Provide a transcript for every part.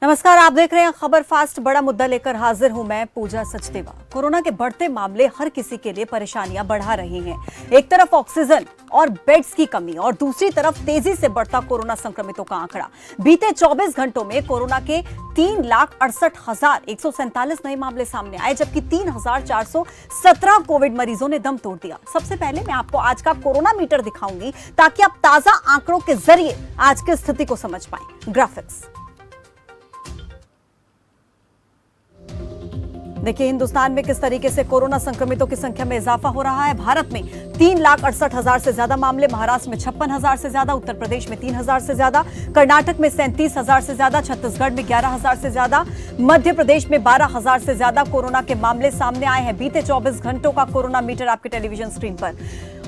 नमस्कार, आप देख रहे हैं खबर फास्ट। बड़ा मुद्दा लेकर हाजिर हूं मैं पूजा सचदेवा। कोरोना के बढ़ते मामले हर किसी के लिए परेशानियां बढ़ा रहे हैं। एक तरफ ऑक्सीजन और बेड्स की कमी और दूसरी तरफ तेजी से बढ़ता कोरोना संक्रमितों का आंकड़ा। बीते 24 घंटों में कोरोना के 3,68,147 नए मामले सामने आए, जबकि 3,417 कोविड मरीजों ने दम तोड़ दिया। सबसे पहले मैं आपको आज का कोरोना मीटर दिखाऊंगी ताकि आप ताजा आंकड़ों के जरिए आज की स्थिति को समझ पाएं। ग्राफिक्स देखिए, हिंदुस्तान में किस तरीके से कोरोना संक्रमितों की संख्या में इजाफा हो रहा है। भारत में 3,68,000 से ज्यादा मामले, महाराष्ट्र में 56,000 से ज्यादा, उत्तर प्रदेश में 3,000 से ज्यादा, कर्नाटक में 37,000 से ज्यादा, छत्तीसगढ़ में 11,000 से ज्यादा, मध्य प्रदेश में 12,000 से ज्यादा कोरोना के मामले सामने आए हैं। बीते 24 घंटों का कोरोना मीटर आपके टेलीविजन स्क्रीन पर।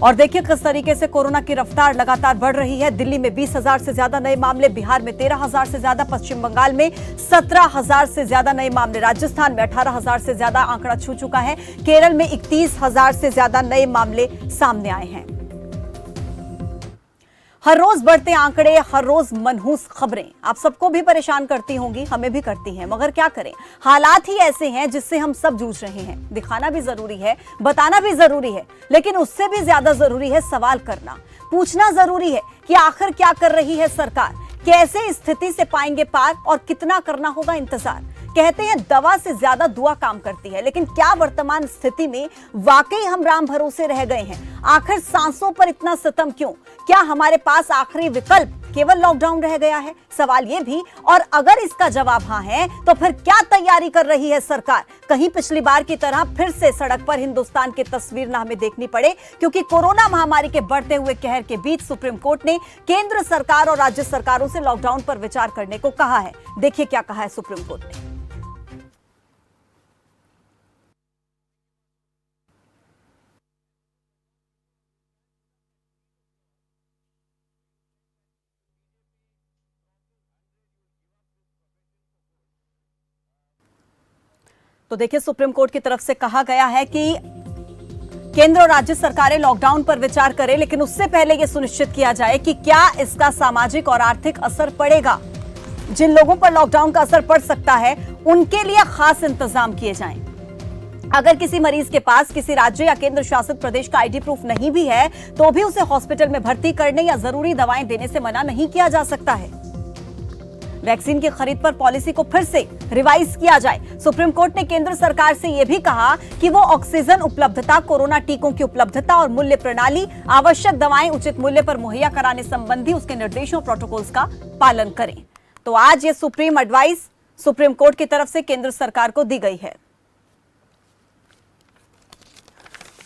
और देखिए किस तरीके से कोरोना की रफ्तार लगातार बढ़ रही है। दिल्ली में 20,000 से ज्यादा नए मामले, बिहार में 13,000 से ज्यादा, पश्चिम बंगाल में 17,000 से ज्यादा नए मामले, राजस्थान में 18,000 से ज्यादा आंकड़ा छू चुका है। केरल में 31,000 से ज्यादा नए मामले सामने आए हैं। हर रोज बढ़ते आंकड़े, हर रोज मनहूस खबरें आप सबको भी परेशान करती होंगी, हमें भी करती हैं, मगर क्या करें, हालात ही ऐसे हैं जिससे हम सब जूझ रहे हैं। दिखाना भी जरूरी है, बताना भी जरूरी है, लेकिन उससे भी ज्यादा जरूरी है सवाल करना, पूछना जरूरी है कि आखिर क्या कर रही है सरकार, कैसे इस स्थिति से पाएंगे पार और कितना करना होगा इंतजार। कहते हैं दवा से ज्यादा दुआ काम करती है, लेकिन क्या वर्तमान स्थिति में वाकई हम राम भरोसे रह गए हैं? आखिर सांसों पर इतना सितम क्यों? क्या हमारे पास आखिरी विकल्प केवल लॉकडाउन रह गया है? सवाल ये भी, और अगर इसका जवाब हाँ है तो फिर क्या तैयारी कर रही है सरकार? कहीं पिछली बार की तरह फिर से सड़क पर हिंदुस्तान की तस्वीर ना हमें देखनी पड़े, क्योंकि कोरोना महामारी के बढ़ते हुए कहर के बीच सुप्रीम कोर्ट ने केंद्र सरकार और राज्य सरकारों से लॉकडाउन पर विचार करने को कहा है। देखिए क्या कहा है सुप्रीम कोर्ट ने। तो देखिए, सुप्रीम कोर्ट की तरफ से कहा गया है कि केंद्र और राज्य सरकारें लॉकडाउन पर विचार करें, लेकिन उससे पहले यह सुनिश्चित किया जाए कि क्या इसका सामाजिक और आर्थिक असर पड़ेगा। जिन लोगों पर लॉकडाउन का असर पड़ सकता है उनके लिए खास इंतजाम किए जाएं। अगर किसी मरीज के पास किसी राज्य या केंद्र शासित प्रदेश का आईडी प्रूफ नहीं भी है तो भी उसे हॉस्पिटल में भर्ती करने या जरूरी दवाएं देने से मना नहीं किया जा सकता है। वैक्सीन की खरीद पर पॉलिसी को फिर से रिवाइज किया जाए। सुप्रीम कोर्ट ने केंद्र सरकार से यह भी कहा कि वो ऑक्सीजन उपलब्धता, कोरोना टीकों की उपलब्धता और मूल्य प्रणाली, आवश्यक दवाएं उचित मूल्य पर मुहैया कराने संबंधी उसके निर्देशों और प्रोटोकॉल्स का पालन करें। तो आज ये सुप्रीम एडवाइस सुप्रीम कोर्ट की तरफ से केंद्र सरकार को दी गई है।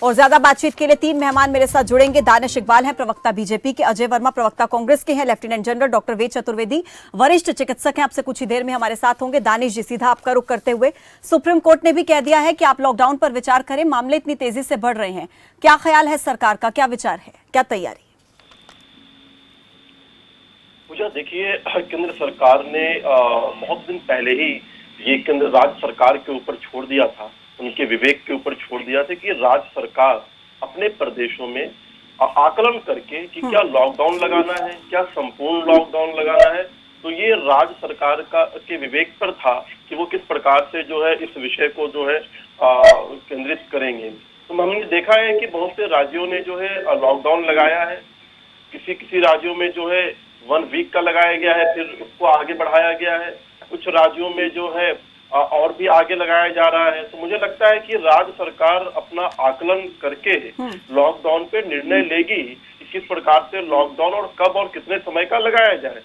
और ज्यादा बातचीत के लिए 3 मेहमान मेरे साथ जुड़ेंगे। दानिश इकबाल हैं, प्रवक्ता बीजेपी के, अजय वर्मा प्रवक्ता कांग्रेस के हैं, lieutenant general doctor Ved Chaturvedi वरिष्ठ चिकित्सक हैं, आपसे कुछ ही देर में हमारे साथ होंगे। दानिश जी, सीधा आपका रुख करते हुए, सुप्रीम कोर्ट ने भी कह दिया है कि आप लॉकडाउन पर विचार करें, मामले इतनी तेजी से बढ़ रहे हैं, क्या ख्याल है सरकार का, क्या विचार है, क्या तैयारी? पूजा, देखिए, केंद्र सरकार ने बहुत दिन पहले ही ये केंद्र राज्य सरकार के ऊपर छोड़ दिया था, उनके विवेक के ऊपर छोड़ दिया था कि राज्य सरकार अपने प्रदेशों में आकलन करके कि क्या लॉकडाउन लगाना है, क्या संपूर्ण लॉकडाउन लगाना है। तो ये राज्य सरकार के विवेक पर था कि वो किस प्रकार से जो है इस विषय को जो है केंद्रित करेंगे। तो हमने देखा है कि बहुत से राज्यों ने जो है लॉकडाउन लगाया है, किसी राज्यों में जो है 1 वीक का लगाया गया है, फिर उसको आगे बढ़ाया गया है, कुछ राज्यों में जो है और भी आगे लगाया जा रहा है। तो मुझे लगता है कि राज्य सरकार अपना आकलन करके लॉकडाउन पे निर्णय लेगी कि किस प्रकार से लॉकडाउन और कब और कितने समय का लगाया जाए।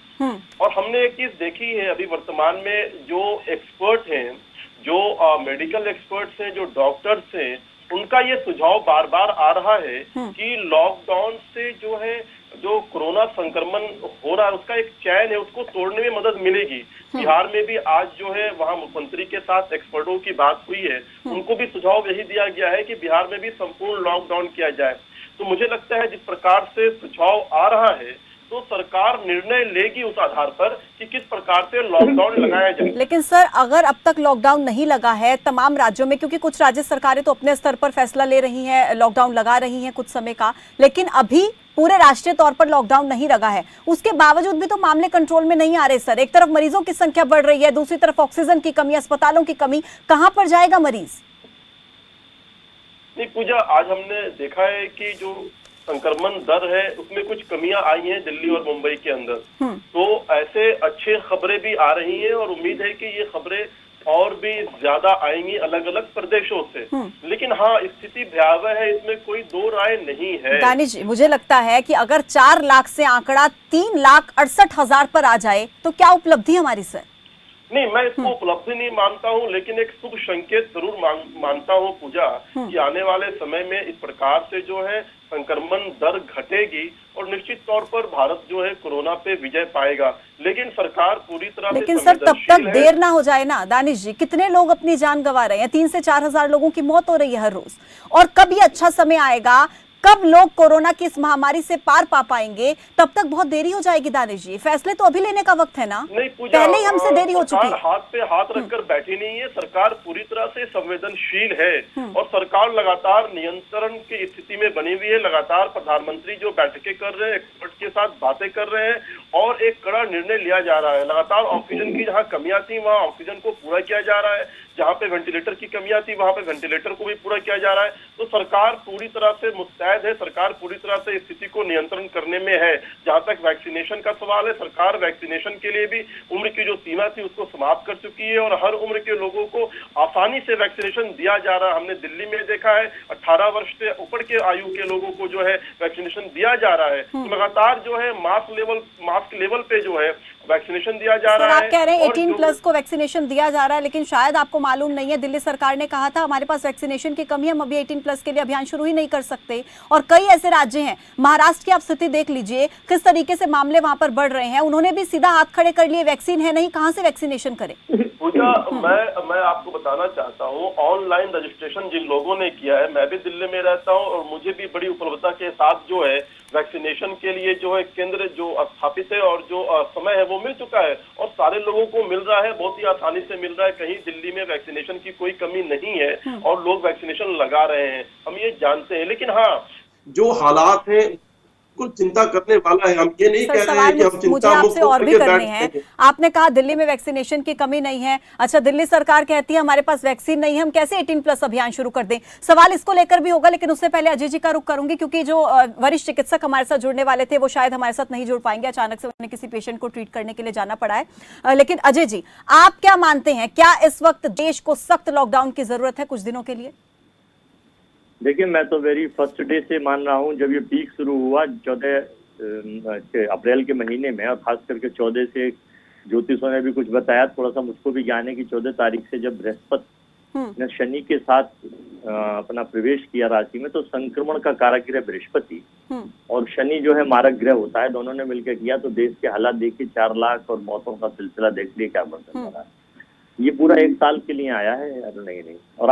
और हमने एक चीज देखी है, अभी वर्तमान में जो एक्सपर्ट हैं, जो मेडिकल एक्सपर्ट्स हैं, जो डॉक्टर्स हैं, उनका ये सुझाव बार बार आ रहा है कि लॉकडाउन से जो है जो कोरोना संक्रमण हो रहा है उसका एक चैन है, उसको तोड़ने में मदद मिलेगी। बिहार में भी आज जो है वहां मुख्यमंत्री के साथ एक्सपर्टों की बात हुई है, उनको भी सुझाव यही दिया गया है कि बिहार में भी संपूर्ण लॉकडाउन किया जाए। तो मुझे लगता है जिस प्रकार से सुझाव आ रहा है तो सरकार निर्णय लेगी उस आधार पर कि किस प्रकार से लॉकडाउन लगाया जाए। लेकिन सर, अगर अब तक लॉकडाउन नहीं लगा है तमाम राज्यों में, क्योंकि कुछ राज्य सरकारें तो अपने स्तर पर फैसला ले रही हैं, लॉकडाउन लगा रही हैं कुछ समय का, लेकिन अभी पूरे राष्ट्रीय तौर पर लॉकडाउन नहीं लगा है, उसके बावजूद भी तो मामले कंट्रोल में नहीं आ रहे सर। एक तरफ मरीजों की संख्या बढ़ रही है, दूसरी तरफ ऑक्सीजन की कमी, अस्पतालों की कमी, कहां पर जाएगा मरीज? नहीं पूजा, आज हमने देखा है कि जो संक्रमण दर है उसमें कुछ कमियां आई हैं दिल्ली और मुंबई के अंदर। तो ऐसे अच्छे खबरें भी आ रही हैं और उम्मीद है कि ये खबरें और भी ज्यादा आएंगी अलग अलग प्रदेशों से। लेकिन हाँ, स्थिति भयावह है, इसमें कोई दो राय नहीं है। दानिश जी, मुझे लगता है कि अगर 4 लाख से आंकड़ा 3,68,000 पर आ जाए तो क्या उपलब्धि हमारी सर? नहीं, मैं इसको उपलब्धि नहीं मानता हूँ, लेकिन एक शुभ संकेत जरूर मानता हूँ पूजा, कि आने वाले समय में इस प्रकार से जो है संक्रमण दर घटेगी और निश्चित तौर पर भारत जो है कोरोना पे विजय पाएगा। लेकिन सरकार पूरी तरह से लेकिन सर तब तक देर ना हो जाए ना दानिश जी, कितने लोग अपनी जान गंवा रहे हैं, 3 से 4 हजार लोगों की मौत हो रही है हर रोज। और कब ये अच्छा समय आएगा, कब लोग कोरोना की इस महामारी से पार पा पाएंगे, तब तक बहुत देरी हो जाएगी दानिश जी। फैसले तो अभी लेने का वक्त है ना, नहीं पूजा, पहले ही हमसे देरी हो चुकी है। हाथ पे हाथ रखकर बैठी नहीं है सरकार, पूरी तरह से संवेदनशील है और सरकार लगातार नियंत्रण की स्थिति में बनी हुई है। लगातार प्रधानमंत्री जो बैठकें कर रहे हैं, एक्सपर्ट के साथ बातें कर रहे हैं और एक कड़ा निर्णय लिया जा रहा है। लगातार ऑक्सीजन की जहाँ कमियां थी वहाँ ऑक्सीजन को पूरा किया जा रहा है, जहाँ पे वेंटिलेटर की कमियां थी वहां पे वेंटिलेटर को भी पूरा किया जा रहा है। तो सरकार पूरी तरह से मुस्तैद है, सरकार पूरी तरह से स्थिति को नियंत्रण करने में है। जहां तक वैक्सीनेशन का सवाल है, सरकार वैक्सीनेशन के लिए भी उम्र की जो सीमा थी उसको समाप्त कर चुकी है और हर उम्र के लोगों को आसानी से वैक्सीनेशन दिया जा रहा है। हमने दिल्ली में देखा है 18 वर्ष से ऊपर के आयु के लोगों को जो है वैक्सीनेशन दिया जा रहा है। तो लगातार जो है मास्क लेवल पे जो है वैक्सीनेशन दिया जा रहा है। आप कह रहे हैं 18 प्लस को वैक्सीनेशन दिया जा रहा है, लेकिन शायद आपको मालूम नहीं है, दिल्ली सरकार ने कहा था हमारे पास वैक्सीनेशन की कमी है, हम अभी 18 प्लस के लिए अभियान शुरू ही नहीं कर सकते। और कई ऐसे राज्य हैं, महाराष्ट्र की आप स्थिति देख लीजिए, किस तरीके से मामले वहां पर बढ़ रहे हैं, उन्होंने भी सीधा हाथ खड़े कर लिए, वैक्सीन है नहीं, कहां से वैक्सीनेशन करें? पूजा, मैं आपको बताना चाहता हूँ, ऑनलाइन रजिस्ट्रेशन जिन लोगों ने किया है, मैं भी दिल्ली में रहता हूँ और मुझे भी बड़ी उपलब्धता के साथ जो है वैक्सीनेशन के लिए जो है केंद्र जो स्थापित है और जो समय है वो मिल चुका है और सारे लोगों को मिल रहा है, बहुत ही आसानी से मिल रहा है। कहीं दिल्ली में वैक्सीनेशन की कोई कमी नहीं है और लोग वैक्सीनेशन लगा रहे हैं, हम ये जानते हैं। लेकिन हाँ, जो हालात है कुछ चिंता करने वाला है। हम ये नहीं कह रहे हैं कि हम मुझे आपसे और भी करने हैं। आपने कहा दिल्ली में वैक्सीनेशन की कमी नहीं है, अच्छा दिल्ली सरकार कहती है हमारे पास वैक्सीन नहीं है, हम कैसे 18 प्लस अभियान शुरू कर दें? सवाल इसको लेकर भी होगा, लेकिन उससे पहले अजय जी का रुख करूंगी, क्योंकि जो वरिष्ठ चिकित्सक हमारे साथ जुड़ने वाले थे वो शायद हमारे साथ नहीं जुड़ पाएंगे, अचानक से उन्हें किसी पेशेंट को ट्रीट करने के लिए जाना पड़ा है। लेकिन अजय जी, आप क्या मानते हैं, क्या इस वक्त देश को सख्त लॉकडाउन की जरूरत है कुछ दिनों के लिए? देखिए, मैं तो वेरी फर्स्ट डे से मान रहा हूँ, जब ये पीक शुरू हुआ 14 अप्रैल के महीने में, और खास करके 14 से ज्योतिषों ने भी कुछ बताया, थोड़ा सा मुझको भी ज्ञान है कि 14 तारीख से जब बृहस्पति ने शनि के साथ अपना प्रवेश किया राशि में, तो संक्रमण का कारक ग्रह बृहस्पति और शनि जो है मारक ग्रह होता है, दोनों ने मिलकर किया तो देश के हालात देखिए, 4 लाख और मौतों का सिलसिला देख लिया क्या बढ़ता जा रहा है। ये पूरा 1 साल के लिए आया है, नहीं। और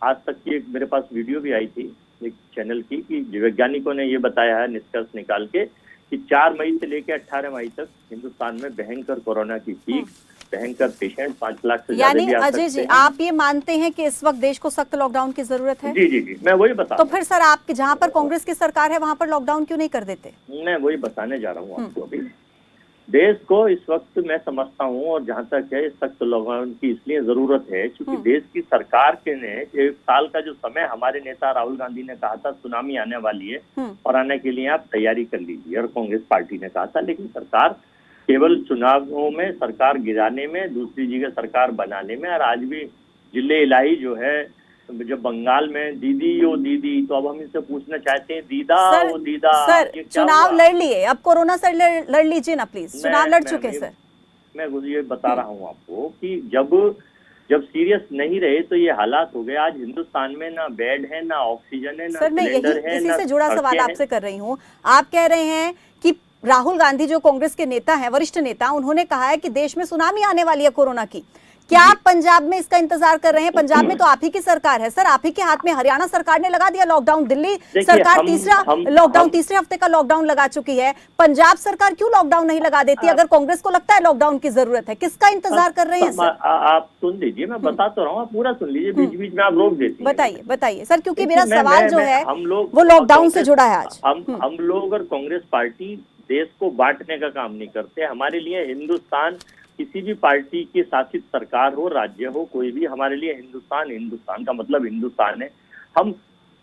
आज तक की एक मेरे पास वीडियो भी आई थी एक चैनल की, कि वैज्ञानिकों ने ये बताया है निष्कर्ष निकाल के कि 4 मई से लेकर 18 मई तक हिंदुस्तान में भयंकर कोरोना की पीक, भयंकर पेशेंट 5 लाख से ज्यादा भी आ सकते हैं। यानी अजय जी, आप ये मानते हैं कि इस वक्त देश को सख्त लॉकडाउन की जरूरत है? जी, मैं वही बता। तो फिर सर, आप जहाँ पर कांग्रेस की सरकार है वहाँ पर लॉकडाउन क्यों नहीं कर देते? मैं वही बताने जा रहा हूँ आपको। अभी देश को इस वक्त मैं समझता हूँ, और जहाँ तक है सख्त लॉकडाउन की इसलिए जरूरत है क्योंकि देश की सरकार के ने 1 साल का जो समय हमारे नेता राहुल गांधी ने कहा था सुनामी आने वाली है और आने के लिए आप तैयारी कर लीजिए, और कांग्रेस पार्टी ने कहा था, लेकिन सरकार केवल चुनावों में सरकार गिराने में, दूसरी जगह सरकार बनाने में, और आज भी जिले इलाही जो है, जब बंगाल में दीदी ओ दीदी, तो अब हम इनसे पूछना चाहते हैं दीदा ओ दीदा। सर, चुनाव लड़ लिए, अब कोरोना से लड़ लीजिए ना प्लीज, चुनाव लड़ चुके सर। मैं ये बता रहा हूँ आपको कि जब सीरियस नहीं रहे तो ये हालात हो गए। आज हिंदुस्तान में ना बेड है, ना ऑक्सीजन है, ना सिलेंडर है। इसी से जुड़ा सवाल आपसे कर रही हूँ। आप कह रहे हैं कि राहुल गांधी जो कांग्रेस के नेता हैं, वरिष्ठ नेता, उन्होंने कहा है कि देश में सुनामी आने वाली है कोरोना की। क्या आप पंजाब में इसका इंतजार कर रहे हैं? पंजाब में तो आप ही की सरकार है सर, आप ही के हाथ में। हरियाणा सरकार ने लगा दिया लॉकडाउन, दिल्ली सरकार तीसरे हफ्ते का लॉकडाउन लगा चुकी है। पंजाब सरकार क्यों लॉकडाउन नहीं लगा देती अगर कांग्रेस को लगता है लॉकडाउन की जरूरत है? किसका इंतजार कर रहे हैं सर? आप सुन लीजिए, मैं बता तो रहा हूँ, आप पूरा सुन लीजिए, बीच बीच में आप रोक देती हैं। बताइए सर, क्योंकि मेरा सवाल जो है वो लॉकडाउन से जुड़ा है। आज हम लोग और कांग्रेस पार्टी देश को बांटने का काम नहीं करते। हमारे लिए हिंदुस्तान किसी भी पार्टी की शासित सरकार हो, राज्य हो, कोई भी, हमारे लिए हिंदुस्तान का मतलब हिंदुस्तान है। हम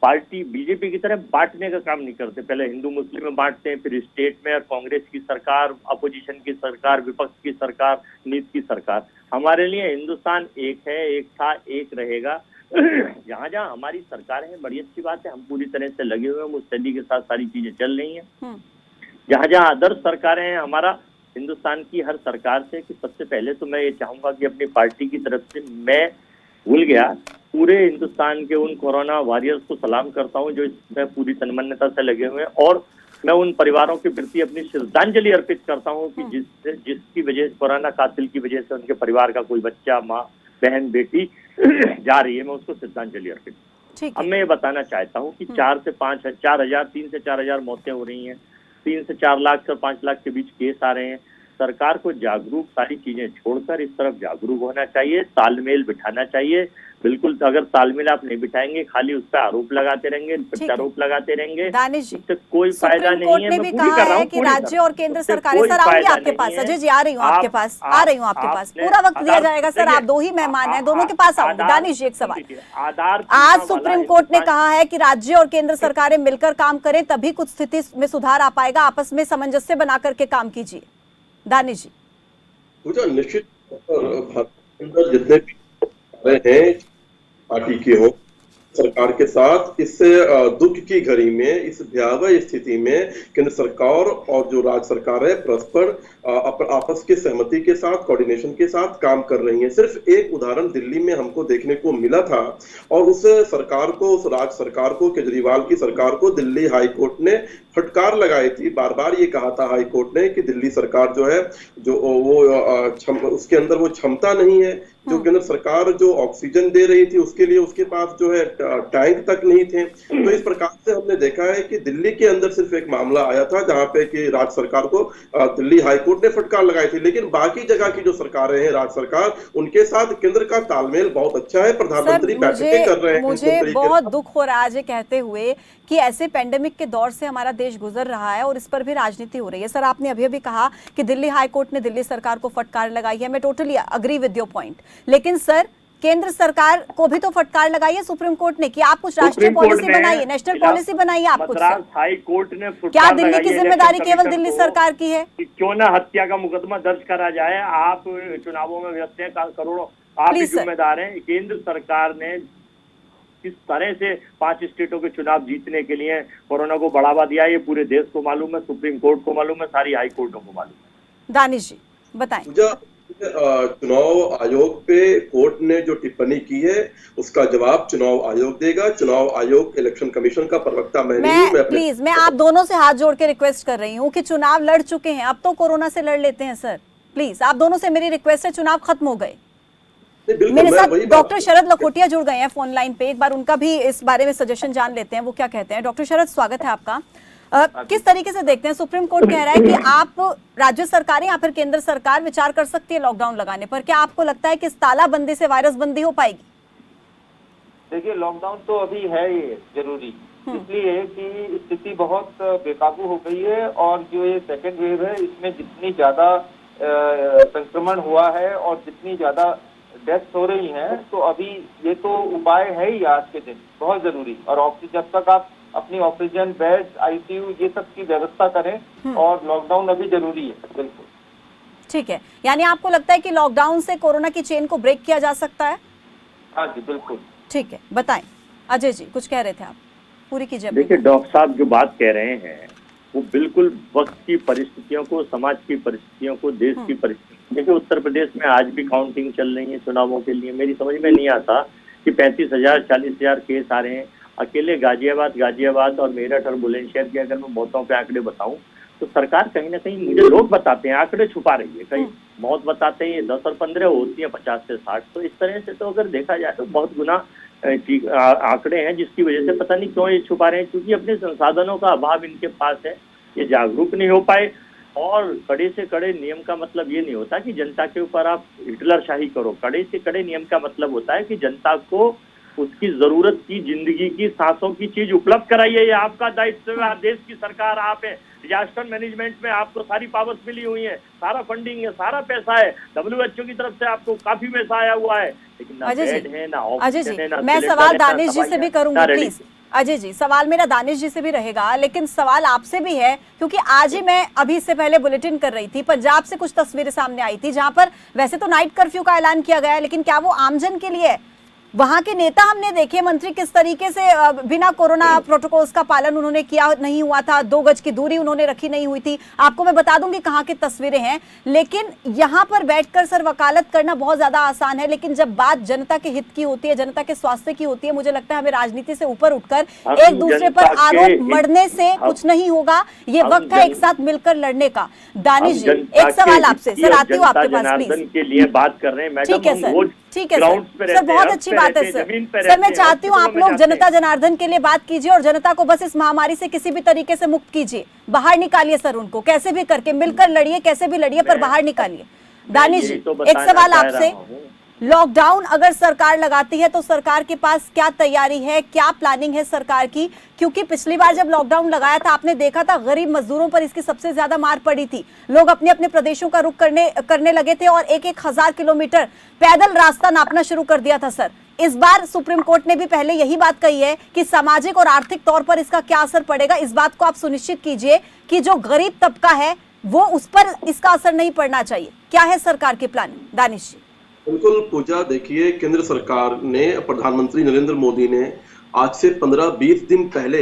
पार्टी बीजेपी की तरह बांटने का काम नहीं करते। पहले हिंदू मुस्लिम में बांटते हैं, फिर स्टेट में, और कांग्रेस की सरकार, अपोजिशन की सरकार, विपक्ष की सरकार, नीति की सरकार। हमारे लिए हिंदुस्तान एक है, एक था, एक रहेगा। जहाँ जहाँ हमारी सरकार है, बड़ी अच्छी बात है, हम पूरी तरह से लगे हुए हैं, मुस्तैदी के साथ सारी चीजें चल रही हैं। जहाँ जहाँ अदर सरकारें हैं, हमारा हिंदुस्तान की हर सरकार से कि सबसे पहले तो मैं ये चाहूंगा कि अपनी पार्टी की तरफ से मैं भूल गया पूरे हिंदुस्तान के उन कोरोना वॉरियर्स को सलाम करता हूं जो इसमें पूरी तन्मयता से लगे हुए हैं, और मैं उन परिवारों के प्रति अपनी श्रद्धांजलि अर्पित करता हूं कि जिसकी वजह से, कोरोना कातिल की वजह से उनके परिवार का कोई बच्चा, माँ, बहन, बेटी जा रही है, मैं उसको श्रद्धांजलि अर्पित। अब मैं ये बताना चाहता हूँ कि 3 से 4 हजार मौतें हो रही हैं, 3 से 4 लाख से 5 लाख के बीच केस आ रहे हैं। सरकार को जागरूक, सारी चीजें छोड़कर इस तरफ जागरूक होना चाहिए, तालमेल बिठाना चाहिए। बिल्कुल, अगर तालमेल आप नहीं बिठाएंगे, खाली उस पर आरोप लगाते रहेंगे, प्रत्यारोप लगाते रहेंगे, दानिश जी, उससे कोई फायदा नहीं है। सुप्रीम कोर्ट ने भी कहा है कि राज्य और केंद्र सरकारें, सर आऊंगी आपके पास, अजय जी आ रही हूँ आपके पास, पूरा वक्त दिया जाएगा सर, आप 2 ही मेहमान हैं, दोनों के पास आऊंगी। दानिश जी, एक सवाल, आज सुप्रीम कोर्ट ने कहा है कि राज्य और केंद्र सरकारें मिलकर काम करें, तभी कुछ स्थिति में सुधार आ पाएगा, आपस में सामंजस्य बना करके काम कीजिए। दानिश जी, मुझे निश्चित जितने भी हैं पार्टी के हो, सरकार के साथ इस दुख की घड़ी में, इस भयावह स्थिति में केंद्र सरकार और जो राज्य सरकार है परस्पर आपस के सहमति के साथ, कोऑर्डिनेशन के साथ काम कर रही है। सिर्फ एक उदाहरण दिल्ली में हमको देखने को मिला था, और उस सरकार को, उस राज्य सरकार को, केजरीवाल की सरकार को दिल्ली हाई कोर्ट ने फटकार लगाई थी। बार बार ये कहा था हाई कोर्ट ने कि दिल्ली सरकार जो है, जो वो उसके अंदर वो क्षमता नहीं है, जो केंद्र सरकार जो ऑक्सीजन दे रही थी उसके लिए उसके पास जो है टैंक तक नहीं थे। तो इस प्रकार से हमने देखा है कि दिल्ली के अंदर सिर्फ एक मामला आया था जहां पे कि राज्य सरकार को दिल्ली हाई कोर्ट ने फटकार लगाई थी, लेकिन बाकी जगह की जो सरकारें हैं, राज्य सरकार, उनके साथ केंद्र का तालमेल बहुत अच्छा है। प्रधानमंत्री बैठकें कर रहे हैं। मुझे बहुत दुख हो रहा है कहते हुए कि ऐसे पेंडेमिक के दौर से हमारा देश गुजर रहा है और इस पर भी राजनीति हो रही है। सर, आपने अभी कहा कि दिल्ली हाई कोर्ट ने दिल्ली सरकार को फटकार लगाई है, मैं totally agree with your point, लेकिन सर केंद्र सरकार को भी तो फटकार लगाई है सुप्रीम कोर्ट ने कि आप कुछ राष्ट्रीय पॉलिसी बनाइए, नेशनल पॉलिसी बनाइए आप कुछ। हाई कोर्ट ने क्या दिल्ली की जिम्मेदारी केवल दिल्ली सरकार की है? क्यों ना हत्या का मुकदमा दर्ज करा जाए, आप चुनावों में व्यस्त हैं, करोड़ों आप जिम्मेदार हैं। केंद्र सरकार ने किस तरह से 5 स्टेटों के चुनाव जीतने के लिए कोरोना को बढ़ावा दिया, ये पूरे देश को मालूम है, सुप्रीम कोर्ट को मालूम है, सारी हाई कोर्टों को मालूम है। दानिश जी बताएं। चुनाव आयोग पे कोर्ट ने जो टिप्पणी की है उसका जवाब चुनाव आयोग देगा। चुनाव आयोग इलेक्शन कमीशन का प्रवक्ता मैं नहीं हूं। प्लीज, मैं आप दोनों से हाथ जोड़ के रिक्वेस्ट कर रही हूं कि चुनाव लड़ चुके हैं, अब तो कोरोना से लड़ लेते हैं सर। प्लीज, आप दोनों से मेरी रिक्वेस्ट है, चुनाव खत्म हो गए। मेरे साथ डॉक्टर शरद लखोटिया जुड़ गए हैं फोन लाइन पे, एक बार उनका भी इस बारे में सजेशन जान लेते हैं, वो क्या कहते हैं। डॉक्टर शरद, स्वागत है आपका। किस तरीके से देखते हैं, सुप्रीम कोर्ट कह रहा है कि आप राज्य सरकारें या फिर केंद्र सरकार विचार कर सकती है लॉकडाउन लगाने पर, क्या आपको लगता है कि इस तालाबंदी से वायरस बंदी हो पाएगी? देखिए, लॉकडाउन तो अभी है ये जरूरी, इसलिए कि स्थिति बहुत बेकाबू हो गई है, और जो ये सेकेंड वेव है इसमें जितनी ज्यादा संक्रमण हुआ है और जितनी ज्यादा डेथ्स हो रही हैं, तो अभी ये तो उपाय है ही आज के दिन बहुत जरूरी। और ऑक्सीजन, जब तक आप अपनी ऑक्सीजन बेड, आईसीयू, ये सब की व्यवस्था करें, और लॉकडाउन अभी जरूरी है। बिल्कुल ठीक है, यानी आपको लगता है कि लॉकडाउन से कोरोना की चेन को ब्रेक किया जा सकता है? हाँ जी, बिल्कुल। ठीक है, बताएं। अजय जी, कुछ कह रहे थे आप, पूरी कीजिए। देखिए डॉक्टर साहब जो बात कह रहे हैं वो बिल्कुल वक्त की परिस्थितियों को, समाज की परिस्थितियों को, देश की परिस्थितियों। देखिए, उत्तर प्रदेश में आज भी काउंटिंग चल रही है चुनावों के लिए। मेरी समझ में नहीं आता कि 35,000 40,000 केस आ रहे हैं। अकेले गाजियाबाद और मेरठ और बुलंदशहर की अगर मैं मौतों पे आंकड़े बताऊं तो सरकार कहीं ना कहीं, मुझे लोग बताते हैं, आंकड़े छुपा रही है। कहीं बहुत बताते हैं ये 10 और 15 होती है 50 से 60। तो इस तरह से तो अगर देखा जाए तो बहुत गुना आंकड़े हैं, जिसकी वजह से पता नहीं क्यों ये छुपा रहे हैं, क्योंकि अपने संसाधनों का अभाव इनके पास है, ये जागरूक नहीं हो पाए। और कड़े से कड़े नियम का मतलब ये नहीं होता कि जनता के ऊपर आप हिटलरशाही करो। कड़े से कड़े नियम का मतलब होता है कि जनता को उसकी जरूरत की, जिंदगी की, सांसों की चीज उपलब्ध कराइए। ये आपका दायित्व है, आप देश की सरकार आप है, डिजास्टर मैनेजमेंट में आपको सारी पावर्स मिली हुई है, सारा फंडिंग है, सारा पैसा है, WHO की तरफ से आपको काफी पैसा आया हुआ है, लेकिन ना बेड है, ना ऑक्सीजन है, ना मैं सिलेंडर सवाल है, ना दानिश जी से भी दवाइयाँ, करूंगी ना प्लीज। रेडिएशन। अजय जी, सवाल मेरा दानिश जी से भी रहेगा, लेकिन सवाल आपसे भी है, क्योंकि आज ही मैं अभी से पहले बुलेटिन कर रही थी, पंजाब से कुछ तस्वीरें सामने आई थी जहां पर वैसे तो नाइट कर्फ्यू का ऐलान किया गया है, लेकिन क्या वो आमजन के लिए है? वहां के नेता हमने देखे, मंत्री किस तरीके से बिना कोरोना प्रोटोकॉल्स का पालन उन्होंने किया नहीं हुआ था, 2 गज की दूरी उन्होंने रखी नहीं हुई थी। आपको मैं बता दूंगी कहाँ की तस्वीरें हैं, लेकिन यहाँ पर बैठकर सर वकालत करना बहुत ज्यादा आसान है, लेकिन जब बात जनता के हित की होती है, जनता के स्वास्थ्य की होती है, मुझे लगता है हमें राजनीति से ऊपर उठकर एक दूसरे पर आरोप मढ़ने से कुछ नहीं होगा। ये वक्त है एक साथ मिलकर लड़ने का। दानिश जी, एक सवाल आपसे, सर आती हूँ आपके पास प्लीज। के लिए बात कर रहे हैं मैडम, ठीक है सर, ठीक है सर, बहुत अच्छी बात है सर। सर मैं चाहती हूँ आप लोग जनता जनार्दन के लिए बात कीजिए और जनता को बस इस महामारी से किसी भी तरीके से मुक्त कीजिए, बाहर निकालिए सर उनको, कैसे भी करके मिलकर लड़िए, कैसे भी लड़िए पर बाहर निकालिए। दानिश जी, एक सवाल आपसे, लॉकडाउन अगर सरकार लगाती है तो सरकार के पास क्या तैयारी है, क्या प्लानिंग है सरकार की? क्योंकि पिछली बार जब लॉकडाउन लगाया था आपने देखा था गरीब मजदूरों पर इसकी सबसे ज्यादा मार पड़ी थी, लोग अपने अपने प्रदेशों का रुख करने लगे थे और 1-1 हजार किलोमीटर पैदल रास्ता नापना शुरू कर दिया था सर। इस बार सुप्रीम कोर्ट ने भी पहले यही बात कही है कि सामाजिक और आर्थिक तौर पर इसका क्या असर पड़ेगा, इस बात को आप सुनिश्चित कीजिए कि जो गरीब तबका है वो उस पर इसका असर नहीं पड़ना चाहिए। क्या है सरकार की प्लानिंग? दानिश जी। बिल्कुल पूजा, देखिए केंद्र सरकार ने, प्रधानमंत्री नरेंद्र मोदी ने आज से 15-20 दिन पहले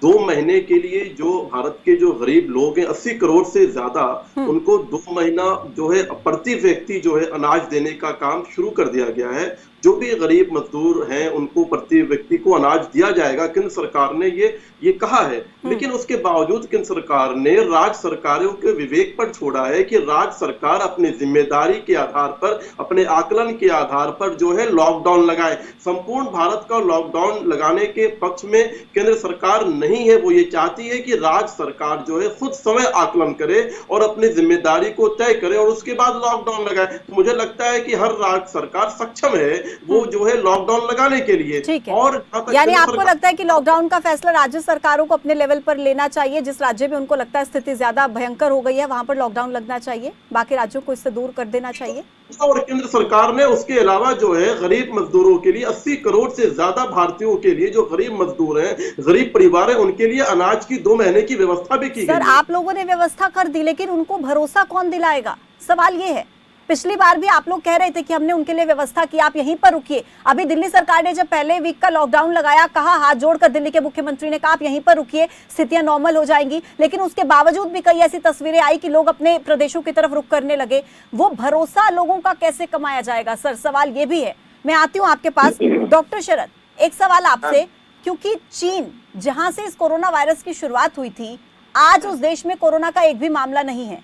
2 महीने के लिए जो भारत के जो गरीब लोग हैं 80 करोड़ से ज्यादा, उनको 2 महीना जो है प्रति व्यक्ति जो है अनाज देने का काम शुरू कर दिया गया है। जो भी गरीब मजदूर हैं उनको प्रति व्यक्ति को अनाज दिया जाएगा, केंद्र सरकार ने ये कहा है। लेकिन उसके बावजूद केंद्र सरकार ने राज्य सरकारों के विवेक पर छोड़ा है कि राज्य सरकार अपनी जिम्मेदारी के आधार पर, अपने आकलन के आधार पर जो है लॉकडाउन लगाए। संपूर्ण भारत का लॉकडाउन लगाने के पक्ष में केंद्र सरकार नहीं है, वो ये चाहती है कि राज्य सरकार जो है खुद समय आकलन करे और अपनी जिम्मेदारी को तय करे और उसके बाद लॉकडाउन लगाए। मुझे लगता है कि हर राज्य सरकार सक्षम है वो जो है लॉकडाउन लगाने के लिए। ठीक है, और यानी आपको लगता है कि लॉकडाउन का फैसला राज्य सरकारों को अपने लेवल पर लेना चाहिए, जिस राज्य में उनको लगता है स्थिति ज्यादा भयंकर हो गई है वहां पर लॉकडाउन लगना चाहिए, बाकी राज्यों को इससे दूर कर देना चाहिए। और केंद्र सरकार ने उसके अलावा जो है गरीब मजदूरों के लिए 80 करोड़ से ज्यादा भारतीयों के लिए जो गरीब मजदूर हैं, गरीब परिवार हैं, उनके लिए अनाज की 2 महीने की व्यवस्था भी की गई। सर आप लोगों ने व्यवस्था कर दी, लेकिन उनको भरोसा कौन दिलाएगा? सवाल ये है। पिछली बार भी आप लोग कह रहे थे कि हमने उनके लिए व्यवस्था की, आप यहीं पर रुकिए। अभी दिल्ली सरकार ने जब पहले वीक का लॉकडाउन लगाया, कहा, हाथ जोड़कर दिल्ली के मुख्यमंत्री ने कहा आप यहीं पर रुकिए, स्थितियां नॉर्मल हो जाएंगी, लेकिन उसके बावजूद भी कई ऐसी तस्वीरें आई कि लोग अपने प्रदेशों की तरफ रुख करने लगे। वो भरोसा लोगों का कैसे कमाया जाएगा सर? सवाल ये भी है। मैं आती हूँ आपके पास डॉक्टर शरद, एक सवाल आपसे, क्योंकि चीन जहां से इस कोरोना वायरस की शुरुआत हुई थी, आज उस देश में कोरोना का एक भी मामला नहीं है,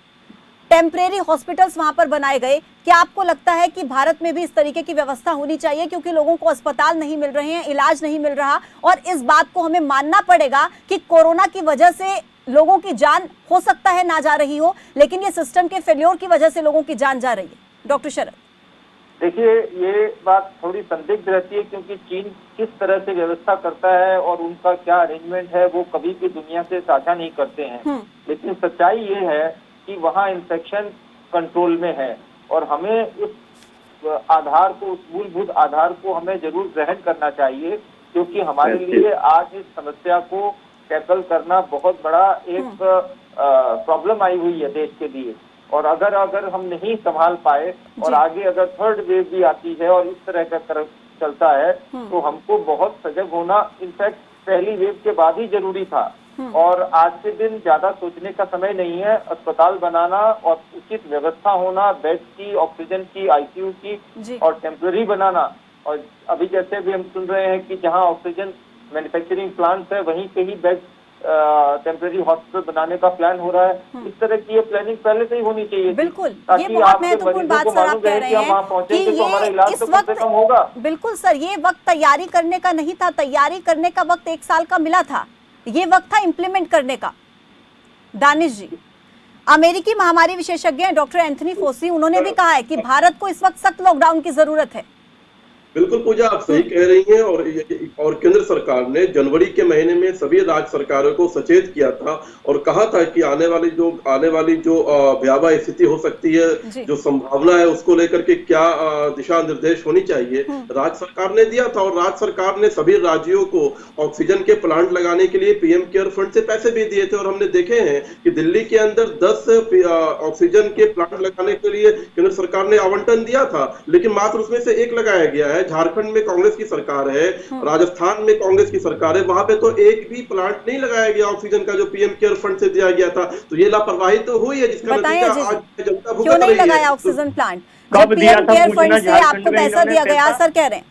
टेम्परेरी हॉस्पिटल्स वहां पर बनाए गए। क्या आपको लगता है कि भारत में भी इस तरीके की व्यवस्था होनी चाहिए, क्योंकि लोगों को अस्पताल नहीं मिल रहे हैं, इलाज नहीं मिल रहा, और इस बात को हमें मानना पड़ेगा कि कोरोना की वजह से लोगों की जान हो सकता है ना जा रही हो, लेकिन ये सिस्टम के फेल्योर की वजह से लोगों की जान जा रही है। डॉक्टर शरद, देखिए ये बात थोड़ी संदिग्ध रहती है, क्योंकि चीन किस तरह से व्यवस्था करता है और उनका क्या अरेंजमेंट है वो कभी भी दुनिया से साझा नहीं करते हैं। लेकिन सच्चाई ये है कि वहाँ इन्फेक्शन कंट्रोल में है और हमें उस आधार को, उस मूलभूत आधार को हमें जरूर ग्रहण करना चाहिए, क्योंकि हमारे लिए आज इस समस्या को टैकल करना बहुत बड़ा एक प्रॉब्लम आई हुई है देश के लिए। और अगर हम नहीं संभाल पाए और आगे अगर थर्ड वेव भी आती है और इस तरह का चलता है तो हमको बहुत सजग होना इनफैक्ट पहली वेव के बाद ही जरूरी था। और आज के दिन ज्यादा सोचने का समय नहीं है। अस्पताल बनाना और उचित व्यवस्था होना, बेड की, ऑक्सीजन की, आईसीयू की और टेम्पररी बनाना। और अभी जैसे भी हम सुन रहे हैं कि जहां ऑक्सीजन मैन्युफैक्चरिंग प्लांट्स है वहीं पे ही बेड टेम्परेरी हॉस्पिटल बनाने का प्लान हो रहा है। इस तरह की ये प्लानिंग पहले से ही होनी चाहिए, बिल्कुल, ये ताकि बहुत आपके महत्वपूर्ण मरीजों बात को सर आप मालूम कह रहे रहे कि हम वहाँ हैं कि पहुंचेंगे तो हमारा ये इलाज इस तो कम से वक्त, कम होगा। बिल्कुल सर, ये वक्त तैयारी करने का नहीं था, तैयारी करने का वक्त 1 साल का मिला था, ये वक्त था इम्प्लीमेंट करने का। दानिश जी, अमेरिकी महामारी विशेषज्ञ डॉक्टर एंथनी फोसी, उन्होंने भी कहा है कि भारत को इस वक्त सख्त लॉकडाउन की जरूरत है। बिल्कुल पूजा, आप सही कह रही हैं। और केंद्र सरकार ने जनवरी के महीने में सभी राज्य सरकारों को सचेत किया था और कहा था कि आने वाली जो भयावह स्थिति हो सकती है, जो संभावना है, उसको लेकर के क्या दिशा निर्देश होनी चाहिए, राज्य सरकार ने दिया था। और राज्य सरकार ने सभी राज्यों को ऑक्सीजन के प्लांट लगाने के लिए पीएम केयर फंड से पैसे भी दिए थे। और हमने देखे हैं कि दिल्ली के अंदर 10 ऑक्सीजन के प्लांट लगाने के लिए केंद्र सरकार ने आवंटन दिया था, लेकिन मात्र उसमें से एक लगाया गया है। झारखंड में कांग्रेस की सरकार है, राजस्थान में कांग्रेस की सरकार है, वहां पे तो एक भी प्लांट नहीं लगाया गया ऑक्सीजन का, जो पीएम केयर फंड से दिया गया था। तो ये लापरवाही तो हुई है, जिसका नतीजा आज जनता भुगत रही है। क्यों नहीं लगाया ऑक्सीजन प्लांट? कब दिया था केयर फंड पूछना, से आपको पैसा दिया गया, सर कह रहे हैं।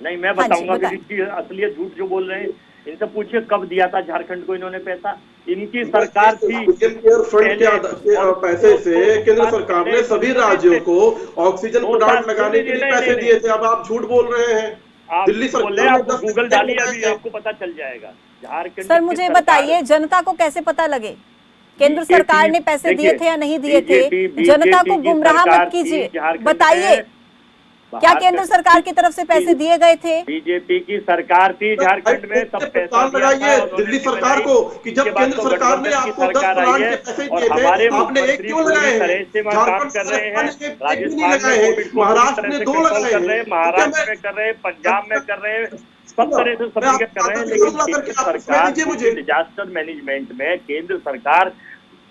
नहीं, मैं बताऊंगा कि असलियत झूठ जो बोल रहे हैं, इनसे पूछिए कब दिया था झारखंड को इन्होंने पैसा। इनकी सरकार थी, केयर फंड के पैसे से केंद्र सरकार ने सभी राज्यों को ऑक्सीजन प्लांट लगाने के लिए पैसे दिए थे। अब आप झूठ बोल रहे हैं। दिल्ली सरकार आप गूगल डालिए, अभी आपको पता चल जाएगा। झारखंड सर मुझे बताइए, जनता को कैसे पता लगे केंद्र सरकार ने पैसे दिए थे या नहीं दिए थे? जनता को गुमराह मत कीजिए, बताइए क्या केंद्र सरकार की तरफ से पैसे दिए गए थे? बीजेपी की सरकार थी झारखंड में, तब पैसा लगाइए दिल्ली सरकार को कि जब केंद्र सरकार ने आपको 10 प्लांट के पैसे दिए थे, आपने एक क्यों लगाए हैं? झारखंड कर रहे हैं, राजस्थान में, महाराष्ट्र में 2 लगाए हैं, महाराष्ट्र में कर रहे हैं, पंजाब में कर रहे हैं, सब तरह से सपोर्ट कर रहे हैं। लेकिन सरकार डिजास्टर मैनेजमेंट में केंद्र सरकार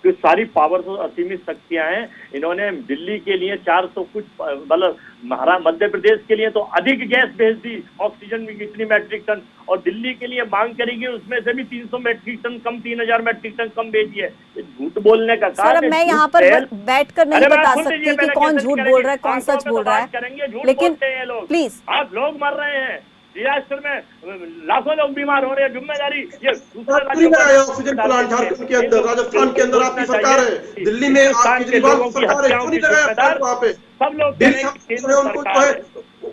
की सारी पावर्स और असीमित शक्तियां हैं। इन्होंने दिल्ली के लिए 400 कुछ, मतलब मध्य प्रदेश के लिए तो अधिक गैस भेज दी, ऑक्सीजन में कितनी मैट्रिक टन, और दिल्ली के लिए मांग करेगी उसमें से भी 300 मैट्रिक टन कम, 3000 मैट्रिक टन कम भेजिए। झूठ बोलने का काम सर, मैं यहाँ पर बैठकर नहीं बता सकती कि कौन झूठ बोल रहा है, कौन सच बोल रहा है, लेकिन प्लीज, आप लोग मर रहे हैं डिजास्टर में, लाखों लोग बीमार हो रहे हैं, जिम्मेदारी ये ऑक्सीजन प्लांट झारखंड के अंदर, राजस्थान के अंदर आपकी सरकार है, दिल्ली में केजरीवाल की सरकार है, क्यों नहीं लगाया वहाँ पे? सब लोग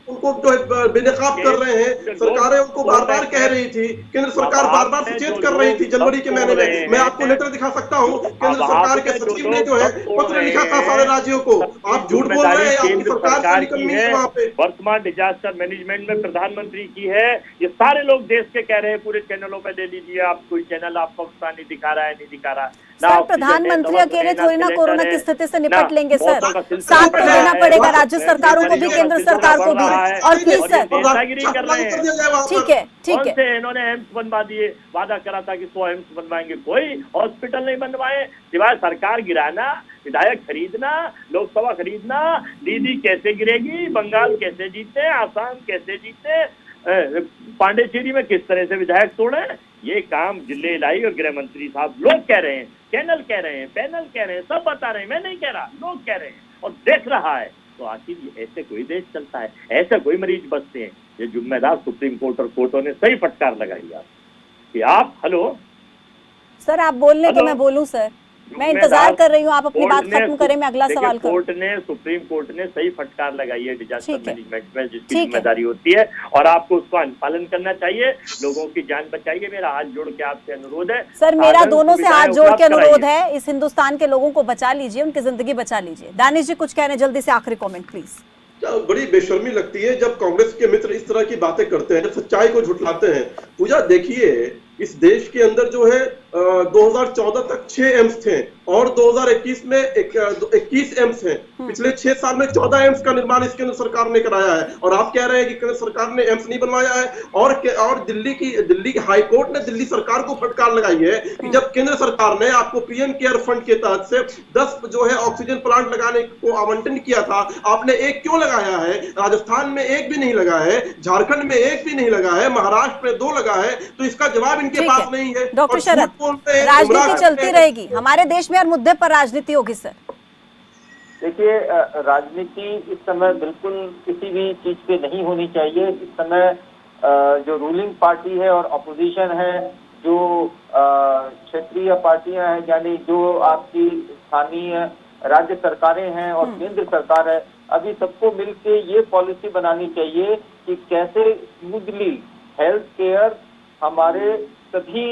उनको जो है बेनकाब कर रहे हैं। सरकारें उनको बार बार कह रही थी, केंद्र सरकार बार बार सचेत कर रही थी जनवरी के महीने में। मैं आपको लेटर दिखा सकता हूँ, केंद्र सरकार के सचिव ने जो है पत्र लिखा था सारे राज्यों को। आप झूठ बोल रहे हैं, आपकी सरकार निकम्मी है वहाँ पे। वर्तमान डिजास्टर मैनेजमेंट में प्रधानमंत्री की है, ये सारे लोग देश के कह रहे हैं, पूरे चैनलों पे ले लीजिए आप, कोई चैनल आपको नहीं दिखा रहा है, नहीं दिखा रहा। सर प्रधानमंत्री अकेले थोड़ी ना कोरोना की स्थिति से निपट लेंगे सर, साथ तो देना पड़ेगा राज्य सरकारों को भी, केंद्र सरकार को भी। और प्लीज सर, ठीक है, ठीक है। इन्होंने एम्स बनवा दिए, वादा करा था कि 100 एम्स बनवाएंगे, कोई हॉस्पिटल नहीं बनवाए, सिवाय सरकार गिराना, विधायक खरीदना, लोकसभा खरीदना। दीदी कैसे गिरेगी, बंगाल कैसे जीते, आसाम कैसे जीते, पांडेचेरी में किस तरह से विधायक तोड़े, ये काम जिले लाई और गृह मंत्री साहब लोग कह रहे हैं, चैनल कह रहे हैं, पैनल कह रहे हैं, सब बता रहे हैं, मैं नहीं कह रहा, लोग कह रहे हैं और देख रहा है। तो आखिर ऐसे कोई देश चलता है, ऐसे कोई मरीज बचते हैं? ये जिम्मेदार सुप्रीम कोर्ट और कोर्टों ने सही फटकार लगाई आप कि आप, हेलो सर आप बोलने तो मैं बोलूं सर, मैं इंतजार कर रही हूँ, आप अपनी बात खत्म करें, मैं अगला सवाल करूं। सुप्रीम कोर्ट ने सही फटकार लगाई है डिजास्टर मैनेजमेंट में, जिसकी जिम्मेदारी होती है और आपको उसका अनुपालन करना चाहिए, लोगों की जान बचाइए। मेरा हाथ जोड़ के आपसे अनुरोध है सर, मेरा दोनों से हाथ जोड़ के अनुरोध है, इस हिंदुस्तान के लोगों को बचा लीजिए, उनकी जिंदगी बचा लीजिए। दानिश जी कुछ कहने, जल्दी से आखिरी कॉमेंट प्लीज। बड़ी बेशर्मी लगती है जब कांग्रेस के मित्र इस तरह की बातें करते हैं, जब सच्चाई को झुठलाते हैं। पूजा देखिए, इस देश के अंदर जो है 2014 तक 6 एम्स थे और 2021 में 21 एम्स हैं। पिछले 6 साल में 14 एम्स का निर्माण इस केंद्र सरकार ने कराया है और आप कह रहे हैं कि केंद्र सरकार ने एम्स नहीं बनवाया है। और दिल्ली की हाई कोर्ट ने दिल्ली सरकार को फटकार लगाई है कि जब केंद्र सरकार ने आपको पीएम केयर फंड के तहत से 10 जो है ऑक्सीजन प्लांट लगाने को आवंटन किया था, आपने एक क्यों लगाया है? राजस्थान में एक भी नहीं लगा है, झारखंड में एक भी नहीं लगा है, महाराष्ट्र में 2 लगा है, तो इसका जवाब इनके पास नहीं है। डॉक्टर शरद, राजनीति चलती रहेगी, हमारे देश में हर मुद्दे पर राजनीति होगी सर। देखिए, राजनीति इस समय बिल्कुल किसी भी चीज पे नहीं होनी चाहिए। इस समय जो रूलिंग पार्टी है और अपोजिशन है, जो क्षेत्रीय पार्टियां हैं, यानी जो आपकी स्थानीय राज्य सरकारें हैं और केंद्र सरकार है, अभी सबको मिलके ये पॉलिसी बनानी चाहिए कि कैसे स्मूथली हेल्थ केयर हमारे सभी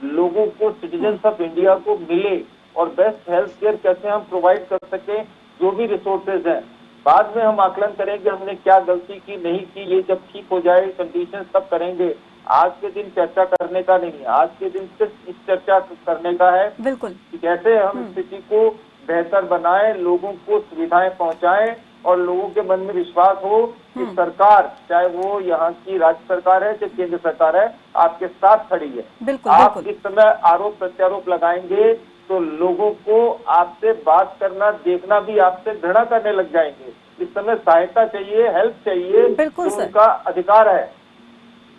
लोगों को, सिटीजन्स ऑफ इंडिया को मिले और बेस्ट हेल्थ केयर कैसे हम प्रोवाइड कर सकें। जो भी रिसोर्सेज हैं बाद में हम आकलन करेंगे हमने क्या गलती की नहीं की, ये जब ठीक हो जाए कंडीशन तब करेंगे। आज के दिन चर्चा करने का नहीं है, आज के दिन सिर्फ इस चर्चा करने का है बिल्कुल कि कैसे हम स्थिति को बेहतर बनाएं, लोगों को सुविधाएं पहुंचाएं और लोगों के मन में विश्वास हो कि सरकार, चाहे वो यहाँ की राज्य सरकार है चाहे केंद्र सरकार है, आपके साथ खड़ी है। बिल्कुल आप बिल्कुल इस समय आरोप प्रत्यारोप लगाएंगे तो लोगों को आपसे बात करना, देखना भी आपसे घृणा करने लग जाएंगे। इस समय सहायता चाहिए, हेल्प चाहिए, बिल्कुल तो सर। उनका अधिकार है।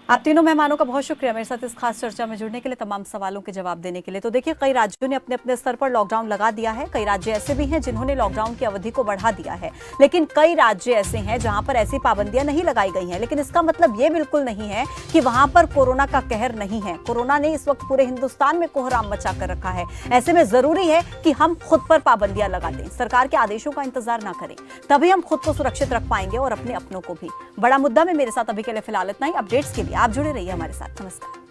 आप तीनों मेहमानों का बहुत शुक्रिया मेरे साथ इस खास चर्चा में जुड़ने के लिए, तमाम सवालों के जवाब देने के लिए। तो देखिए, कई राज्यों ने अपने अपने स्तर पर लॉकडाउन लगा दिया है, कई राज्य ऐसे भी हैं जिन्होंने लॉकडाउन की अवधि को बढ़ा दिया है, लेकिन कई राज्य ऐसे हैं जहां पर ऐसी पाबंदियां नहीं लगाई गई हैं। लेकिन इसका मतलब ये बिल्कुल नहीं है कि वहां पर कोरोना का कहर नहीं है। कोरोना ने इस वक्त पूरे हिंदुस्तान में कोहराम मचा कर रखा है। ऐसे में जरूरी है कि हम खुद पर पाबंदियां लगा दें, सरकार के आदेशों का इंतजार ना करें, तभी हम खुद को सुरक्षित रख पाएंगे और अपने अपनों को भी। बड़ा मुद्दा में मेरे साथ अभी के लिए फिलहाल इतना ही। अपडेट्स के लिए आप जुड़े रहिए हमारे साथ। नमस्कार।